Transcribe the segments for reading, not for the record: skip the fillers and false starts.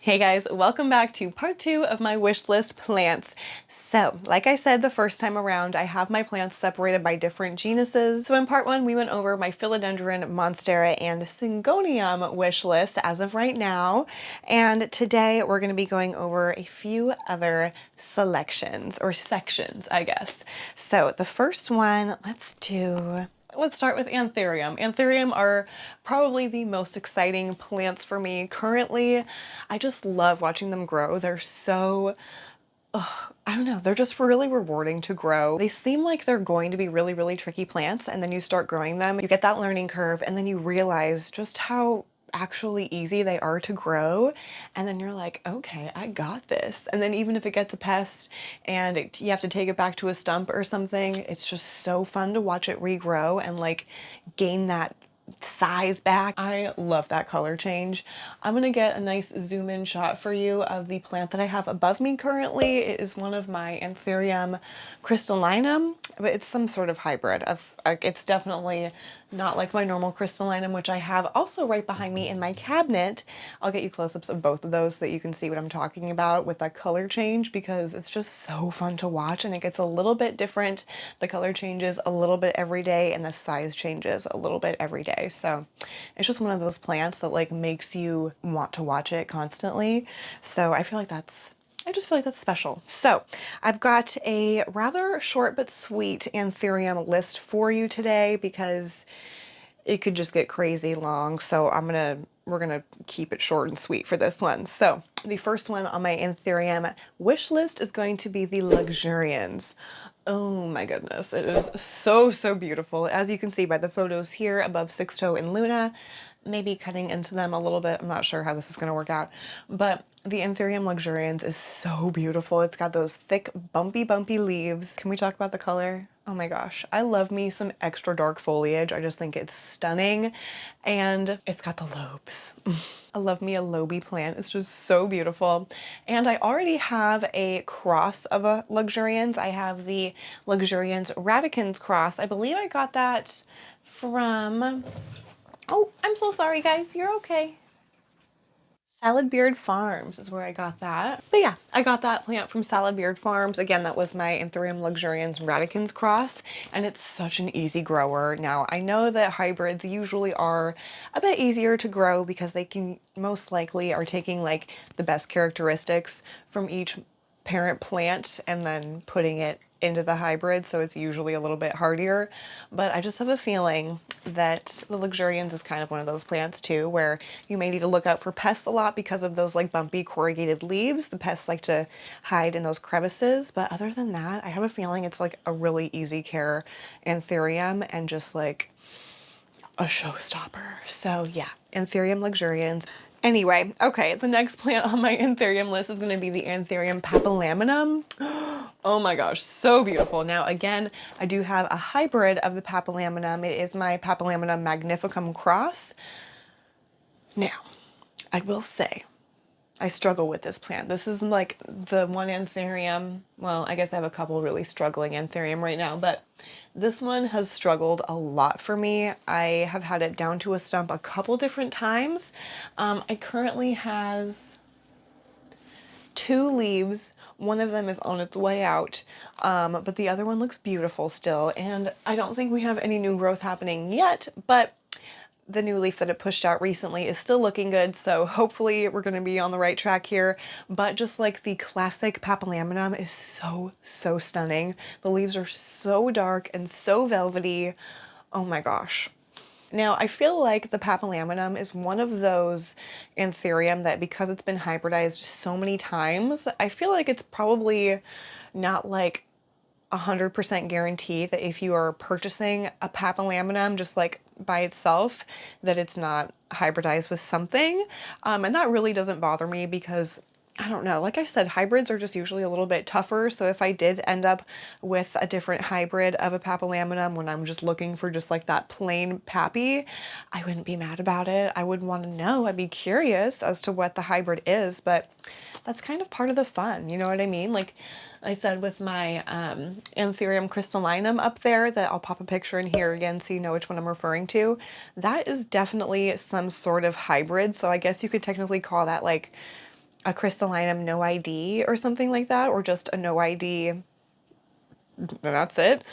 Hey guys, welcome back to part 2 of my wish list plants. So, like I said the first time around, I have my plants separated by different genuses. So in part 1, we went over my philodendron, monstera, and syngonium wish list as of right now. And today we're going to be going over a few other selections, or sections, I guess. So the first one, let's start with Anthurium. Anthurium are probably the most exciting plants for me currently. I just love watching them grow. They're so, I don't know, they're just really rewarding to grow. They seem like they're going to be really, really tricky plants, and then you start growing them, you get that learning curve, and then you realize just how actually easy they are to grow, and then you're like, okay, I got this. And then even if it gets a pest and you have to take it back to a stump or something, it's just so fun to watch it regrow and like gain that size back. I love that color change. I'm gonna get a nice zoom in shot for you of the plant that I have above me currently. It is one of my Anthurium crystallinum, but it's some sort of hybrid of, it's definitely not like my normal crystallinum, which I have also right behind me in my cabinet. I'll get you close-ups of both of those so that you can see what I'm talking about with that color change, because it's just so fun to watch and it gets a little bit different. The color changes a little bit every day and the size changes a little bit every day. So it's just one of those plants that like makes you want to watch it constantly. So I just feel like that's special. So I've got a rather short but sweet Anthurium list for you today because it could just get crazy long. So we're gonna keep it short and sweet for this one. So the first one on my Anthurium wish list is going to be the luxurians. Oh my goodness, it is so, so beautiful. As you can see by the photos here above Sixto and Luna, maybe cutting into them a little bit. I'm not sure how this is gonna work out, but the Anthurium luxurians is so beautiful. It's got those thick, bumpy leaves. Can we talk about the color? Oh my gosh, I love me some extra dark foliage. I just think it's stunning, and it's got the lobes. I love me a loby plant. It's just so beautiful. And I already have a cross of a luxurians. I have the luxurians radicans cross. I believe I got that from, oh, I'm so sorry guys, you're okay. Salad Beard Farms is where I got that. But yeah, I got that plant from Salad Beard Farms. Again, that was my Anthurium luxurians radicans cross, and it's such an easy grower. Now, I know that hybrids usually are a bit easier to grow because they can most likely are taking like the best characteristics from each parent plant and then putting it into the hybrid, so it's usually a little bit hardier. But I just have a feeling that the luxurians is kind of one of those plants too, where you may need to look out for pests a lot because of those like bumpy corrugated leaves. The pests like to hide in those crevices, but other than that, I have a feeling it's like a really easy care Anthurium and just like a showstopper. So yeah, Anthurium luxurians. Anyway, okay, the next plant on my Anthurium list is going to be the Anthurium papillominum. Oh my gosh, so beautiful. Now again, I do have a hybrid of the papillominum. It is my Papillominum magnificum cross. Now, I will say, I struggle with this plant. This is like the one Anthurium, well, I guess I have a couple really struggling Anthurium right now, but this one has struggled a lot for me. I have had it down to a stump a couple different times. It currently has 2 leaves. One of them is on its way out, but the other one looks beautiful still, and I don't think we have any new growth happening yet, but the new leaf that it pushed out recently is still looking good, so hopefully we're going to be on the right track here. But just like the classic papillominum is so, so stunning. The leaves are so dark and so velvety. Oh my gosh. Now, I feel like the papillominum is one of those Anthurium that because it's been hybridized so many times, I feel like it's probably not like 100% guarantee that if you are purchasing a papillominum just like by itself, that it's not hybridized with something. And that really doesn't bother me because I don't know, like I said, hybrids are just usually a little bit tougher. So if I did end up with a different hybrid of a papillominum when I'm just looking for just like that plain pappy, I wouldn't be mad about it. I would want to know. I'd be curious as to what the hybrid is, but that's kind of part of the fun. You know what I mean? Like I said with my Anthurium crystallinum up there, that I'll pop a picture in here again so you know which one I'm referring to. That is definitely some sort of hybrid. So I guess you could technically call that like a crystallinum no ID or something like that, or just a no ID, and that's it,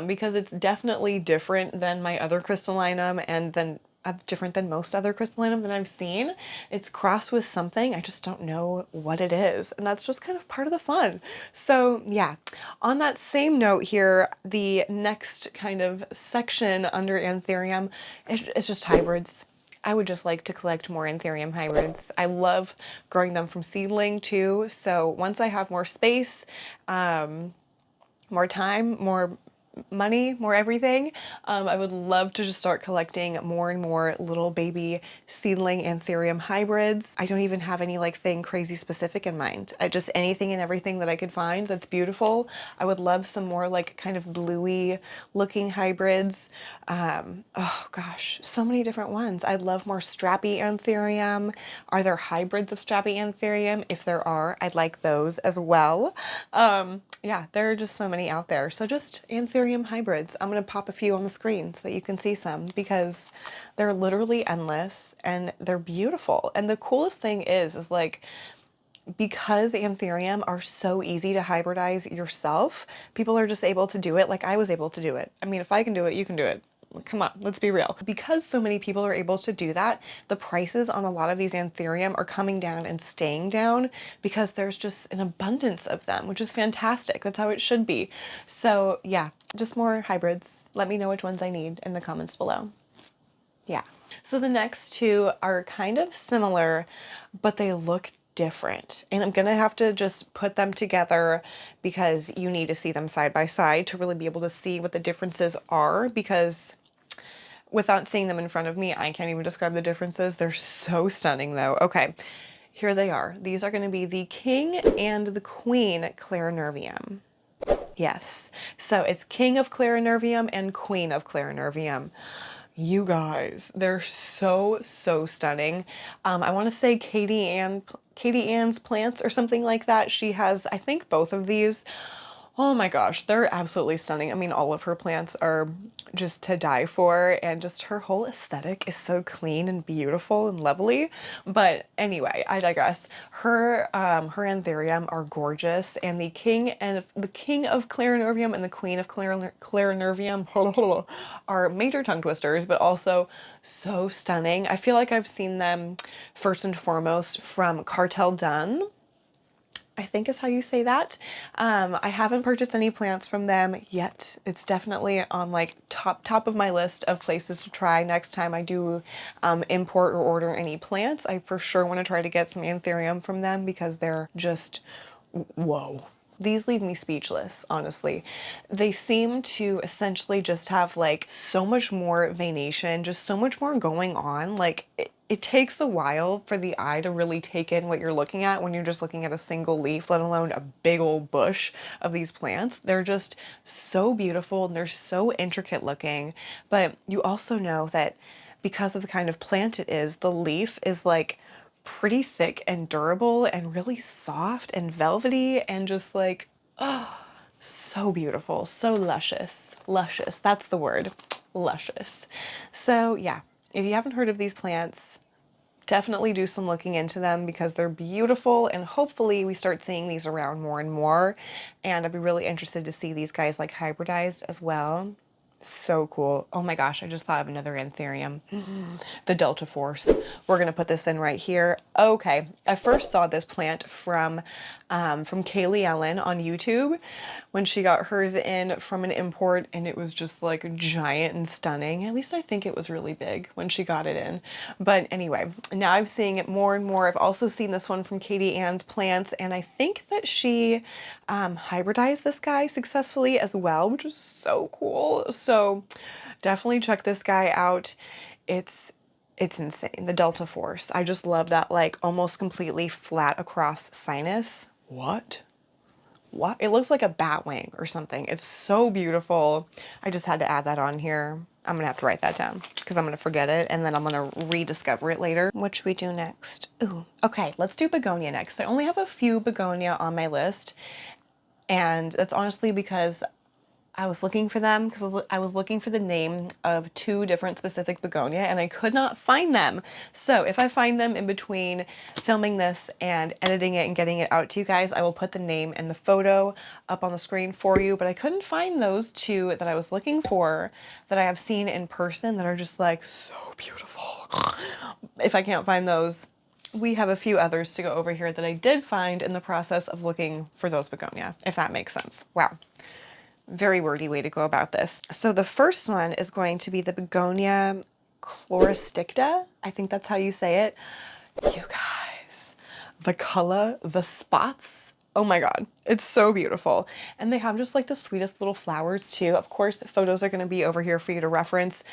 because it's definitely different than my other crystallinum and then different than most other crystallinum that I've seen. It's crossed with something, I just don't know what it is, and that's just kind of part of the fun. So yeah, on that same note here, the next kind of section under Anthurium is just hybrids. I would just like to collect more Anthurium hybrids. I love growing them from seedling too, so once I have more space, more time, more money, more everything, I would love to just start collecting more and more little baby seedling Anthurium hybrids. I don't even have any like thing crazy specific in mind. Just anything and everything that I could find that's beautiful. I would love some more like kind of bluey looking hybrids. Oh gosh, so many different ones. I'd love more strappy Anthurium. Are there hybrids of strappy Anthurium? If there are, I'd like those as well. Yeah, there are just so many out there. So just Anthurium hybrids. I'm gonna pop a few on the screen so that you can see some, because they're literally endless and they're beautiful. And the coolest thing is like, because Anthurium are so easy to hybridize yourself, people are just able to do it like I was able to do it. I mean, if I can do it, you can do it. Come on, let's be real. Because so many people are able to do that, the prices on a lot of these Anthurium are coming down and staying down because there's just an abundance of them, which is fantastic. That's how it should be. So yeah, just more hybrids. Let me know which ones I need in the comments below. Yeah. So the next two are kind of similar, but they look different. And I'm gonna have to just put them together because you need to see them side by side to really be able to see what the differences are, because without seeing them in front of me, I can't even describe the differences. They're so stunning though. Okay, here they are. These are gonna be the King and the Queen Clarinervium. Yes, so it's King of Clarinervium and Queen of Clarinervium. You guys, they're so stunning. I want to say Katie Ann's plants or something like that. She has, I think, both of these. Oh my gosh, they're absolutely stunning. I mean, all of her plants are just to die for, and just her whole aesthetic is so clean and beautiful and lovely. But anyway, I digress. Her Anthurium are gorgeous, and the King of Clarinervium and the Queen of Clarinervium are major tongue twisters, but also so stunning. I feel like I've seen them first and foremost from Cartel Dun, I think is how you say that. I haven't purchased any plants from them yet. It's definitely on like top of my list of places to try next time I do import or order any plants. I for sure want to try to get some Anthurium from them because they're just, whoa. These leave me speechless, honestly. They seem to essentially just have like so much more venation, just so much more going on. Like it takes a while for the eye to really take in what you're looking at when you're just looking at a single leaf, let alone a big old bush of these plants. They're just so beautiful and they're so intricate looking. But you also know that because of the kind of plant it is, the leaf is like pretty thick and durable and really soft and velvety and just like, oh, so beautiful, so luscious. Luscious, that's the word, luscious. So yeah, if you haven't heard of these plants, definitely do some looking into them because they're beautiful, and hopefully we start seeing these around more and more. And I'd be really interested to see these guys like hybridized as well. So cool. Oh my gosh, I just thought of another Anthurium. The Delta Force. We're gonna put this in right here. Okay, I first saw this plant from Kaylee Ellen on YouTube when she got hers in from an import, and it was just like giant and stunning. At least I think it was really big when she got it in. But anyway, now I'm seeing it more and more. I've also seen this one from Katie Ann's plants, and I think that she hybridized this guy successfully as well, which is so cool. So definitely check this guy out. It's insane. The Delta Force. I just love that like almost completely flat across sinus. What? It looks like a bat wing or something. It's so beautiful. I just had to add that on here. I'm gonna have to write that down because I'm gonna forget it and then I'm gonna rediscover it later. What should we do next? Ooh, okay, let's do Begonia next. I only have a few Begonia on my list, and that's honestly because I was looking for them because I was looking for the name of 2 different specific begonia and I could not find them. So if I find them in between filming this and editing it and getting it out to you guys, I will put the name and the photo up on the screen for you. But I couldn't find those 2 that I was looking for that I have seen in person that are just like so beautiful. If I can't find those, we have a few others to go over here that I did find in the process of looking for those begonia, if that makes sense. Wow. Very wordy way to go about this. So the first one is going to be the Begonia chloristicta. I think that's how you say it. You guys, the color, the spots. Oh my God, it's so beautiful. And they have just like the sweetest little flowers too. Of course, the photos are gonna be over here for you to reference.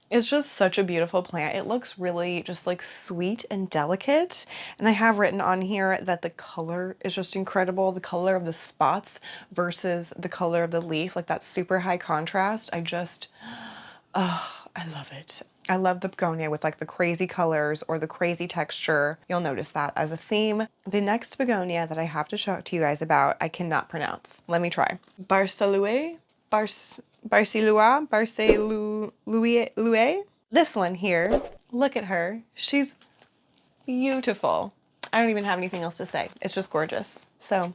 It's just such a beautiful plant. It looks really just like sweet and delicate. And I have written on here that the color is just incredible. The color of the spots versus the color of the leaf, like that super high contrast. Oh, I love it. I love the begonia with like the crazy colors or the crazy texture. You'll notice that as a theme. The next begonia that I have to talk to you guys about, I cannot pronounce. Let me try. Barcelua? Barcelua? This one here, look at her. She's beautiful. I don't even have anything else to say. It's just gorgeous. So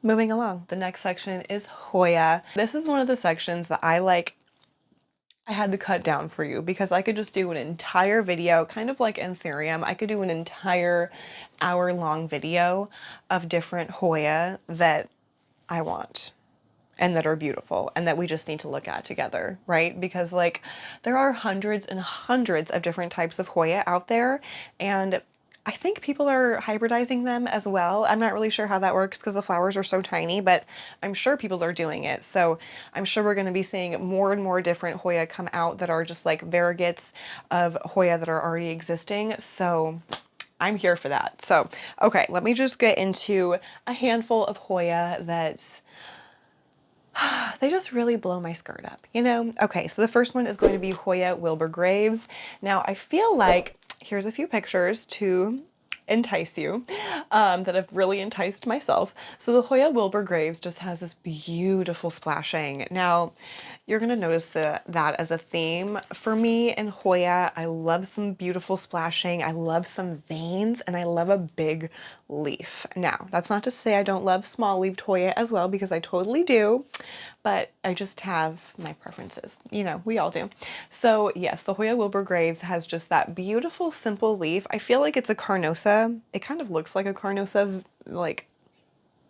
moving along, the next section is Hoya. This is one of the sections that I had to cut down for you because I could just do an entire video, kind of like Anthurium. I could do an entire hour-long video of different Hoya that I want and that are beautiful and that we just need to look at together, right? Because like there are hundreds and hundreds of different types of Hoya out there, and I think people are hybridizing them as well. I'm not really sure how that works because the flowers are so tiny, but I'm sure people are doing it. So I'm sure we're going to be seeing more and more different Hoya come out that are just like variegates of Hoya that are already existing. So I'm here for that. So, okay, let me just get into a handful of Hoya that they just really blow my skirt up, you know? Okay, so the first one is going to be Hoya Wilbur Graves. Now, I feel like here's a few pictures to entice you that have really enticed myself. So the Hoya Wilbur Graves just has this beautiful splashing. Now, you're going to notice that as a theme. For me in Hoya, I love some beautiful splashing. I love some veins and I love a big leaf. Now, that's not to say I don't love small leaved Hoya as well, because I totally do, but I just have my preferences. You know, we all do. So yes, the Hoya Wilbur Graves has just that beautiful, simple leaf. I feel like it's a carnosa. It kind of looks like a carnosa, like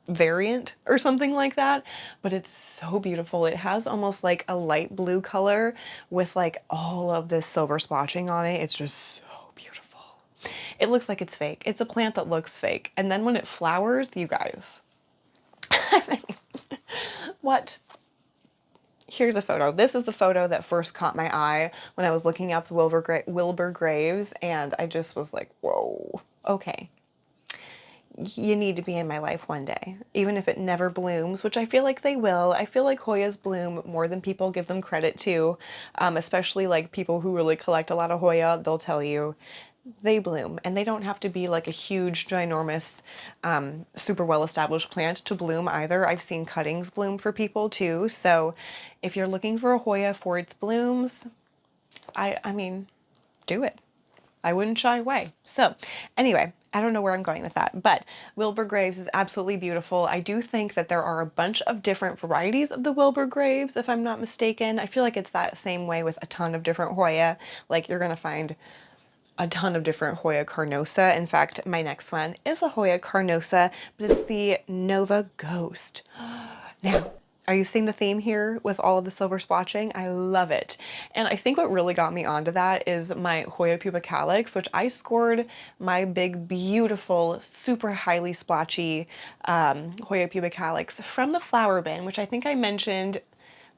variant or something like that, but it's so beautiful. It has almost like a light blue color with like all of this silver splotching on it. It's just so beautiful. It looks like it's fake. It's a plant that looks fake. And then when it flowers, you guys, what? Here's a photo. This is the photo that first caught my eye when I was looking up the Wilbur Graves, and I just was like, whoa, okay. You need to be in my life one day, even if it never blooms, which I feel like they will. I feel like Hoyas bloom more than people give them credit to, especially like people who really collect a lot of Hoya. They'll tell you they bloom, and they don't have to be like a huge, ginormous, super well-established plant to bloom either. I've seen cuttings bloom for people too. So if you're looking for a Hoya for its blooms, I mean, do it. I wouldn't shy away. So anyway, I don't know where I'm going with that, but Wilbur Graves is absolutely beautiful. I do think that there are a bunch of different varieties of the Wilbur Graves, if I'm not mistaken. I feel like it's that same way with a ton of different Hoya. Like you're gonna find a ton of different Hoya carnosa. In fact, my next one is a Hoya carnosa, but it's the Nova Ghost. Now, are you seeing the theme here with all of the silver splotching? I love it. And I think what really got me onto that is my Hoya pupa calyx, which I scored my big, beautiful, super highly splotchy Hoya pupa calyx from the flower bin, which I think I mentioned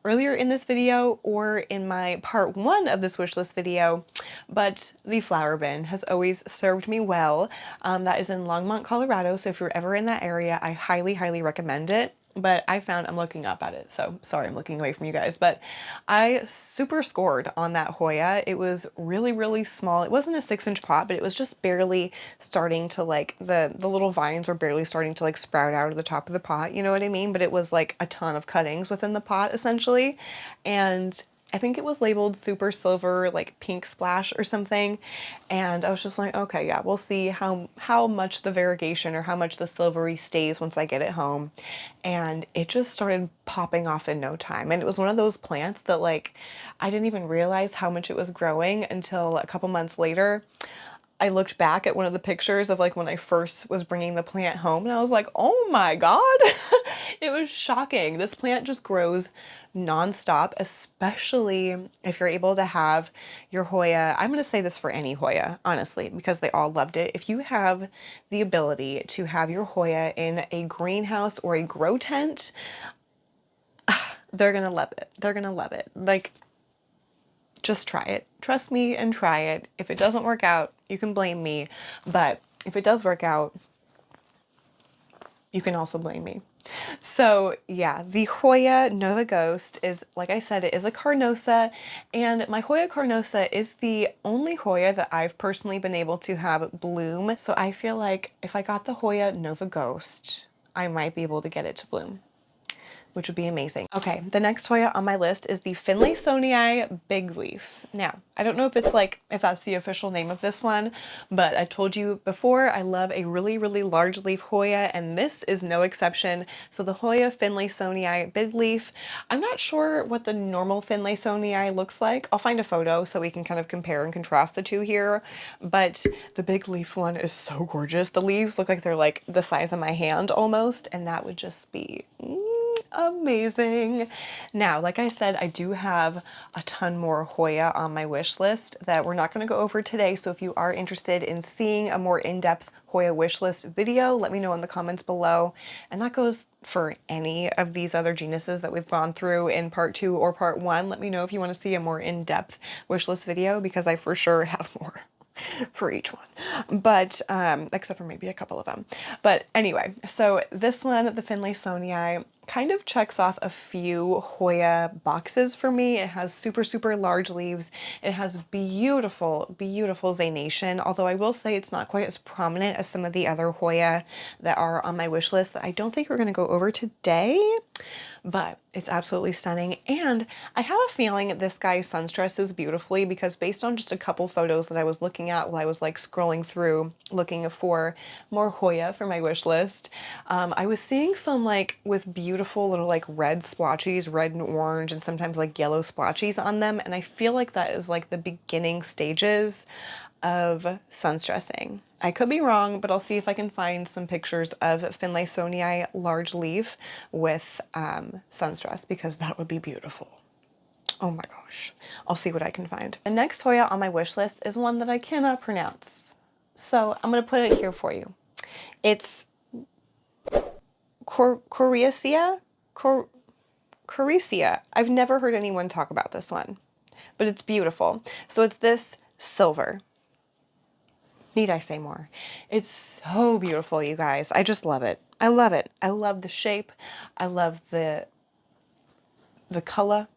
earlier in this video or in my part 1 of this wish list video, but the flower bin has always served me well. That is in Longmont, Colorado, so if you're ever in that area, I highly, highly recommend it. but I found, I'm looking up at it, so sorry I'm looking away from you guys, but I super scored on that Hoya. It was really, really small. It wasn't a 6-inch pot, but it was just barely starting to like, the little vines were barely starting to like sprout out of the top of the pot, you know what I mean? But it was like a ton of cuttings within the pot essentially. And I think it was labeled super silver, like pink splash or something. And I was just like, okay, yeah, we'll see how much the variegation or how much the silvery stays once I get it home. And it just started popping off in no time. And it was one of those plants that like, I didn't even realize how much it was growing until a couple months later. I looked back at one of the pictures of like when I first was bringing the plant home and I was like, oh my God, it was shocking. This plant just grows nonstop, especially if you're able to have your Hoya. I'm going to say this for any Hoya, honestly, because they all loved it. If you have the ability to have your Hoya in a greenhouse or a grow tent, they're going to love it. They're going to love it. Like, just try it. Trust me and try it. If it doesn't work out, you can blame me. But if it does work out, you can also blame me. So yeah, the Hoya Nova Ghost is, like I said, it is a carnosa, and my Hoya carnosa is the only Hoya that I've personally been able to have bloom. So I feel like if I got the Hoya Nova Ghost, I might be able to get it to bloom, which would be amazing. Okay, the next Hoya on my list is the finlaysonii big leaf. Now, I don't know if that's the official name of this one, but I told you before, I love a really, really large leaf Hoya, and this is no exception. So the Hoya finlaysonii big leaf, I'm not sure what the normal finlaysonii looks like. I'll find a photo so we can kind of compare and contrast the two here, but the big leaf one is so gorgeous. The leaves look like they're like the size of my hand almost, and that would just be amazing. Now, like I said, I do have a ton more Hoya on my wish list that we're not going to go over today. So if you are interested in seeing a more in-depth Hoya wish list video, let me know in the comments below. And that goes for any of these other genuses that we've gone through in part 2 or part 1. Let me know if you want to see a more in-depth wish list video, because I for sure have more for each one, but except for maybe a couple of them. But anyway, so this one, the finlaysonii, kind of checks off a few Hoya boxes for me. It has super, super large leaves. It has beautiful, beautiful veination, although I will say it's not quite as prominent as some of the other Hoya that are on my wish list that I don't think we're going to go over today, but it's absolutely stunning. And I have a feeling this guy sunstresses beautifully, because based on just a couple photos that I was looking at while I was like scrolling through looking for more Hoya for my wish list, I was seeing some like with beautiful little like red splotches, red and orange, and sometimes like yellow splotches on them. And I feel like that is like the beginning stages of sunstressing. I could be wrong, but I'll see if I can find some pictures of finlaysonii large leaf with sunstress, because that would be beautiful. Oh my gosh. I'll see what I can find. The next Hoya on my wish list is one that I cannot pronounce, so I'm going to put it here for you. It's Coriacea? Coriacea. I've never heard anyone talk about this one, but it's beautiful. So it's this silver. Need I say more? It's so beautiful, you guys. I just love it. I love it. I love the shape. I love the color.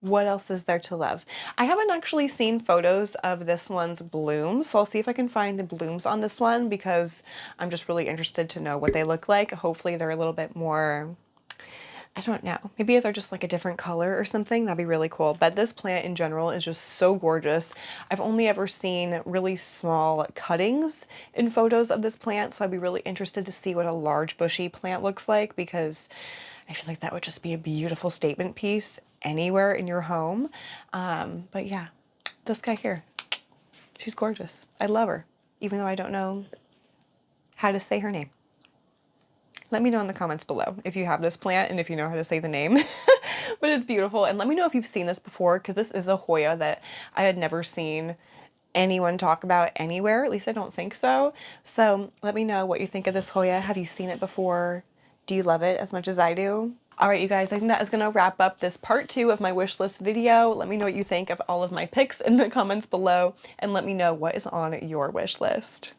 What else is there to love? I haven't actually seen photos of this one's blooms, so I'll see if I can find the blooms on this one, because I'm just really interested to know what they look like. Hopefully they're a little bit more, I don't know, maybe if they're just like a different color or something, that'd be really cool. But this plant in general is just so gorgeous. I've only ever seen really small cuttings in photos of this plant, so I'd be really interested to see what a large bushy plant looks like, because I feel like that would just be a beautiful statement piece anywhere in your home. But yeah, this guy here, she's gorgeous. I love her, even though I don't know how to say her name. Let me know in the comments below if you have this plant and if you know how to say the name. But it's beautiful. And let me know if you've seen this before, because this is a Hoya that I had never seen anyone talk about anywhere. At least I don't think so. So let me know what you think of this Hoya. Have you seen it before? Do you love it as much as I do? All right, you guys, I think that is going to wrap up this part 2 of my wish list video. Let me know what you think of all of my picks in the comments below, and let me know what is on your wish list.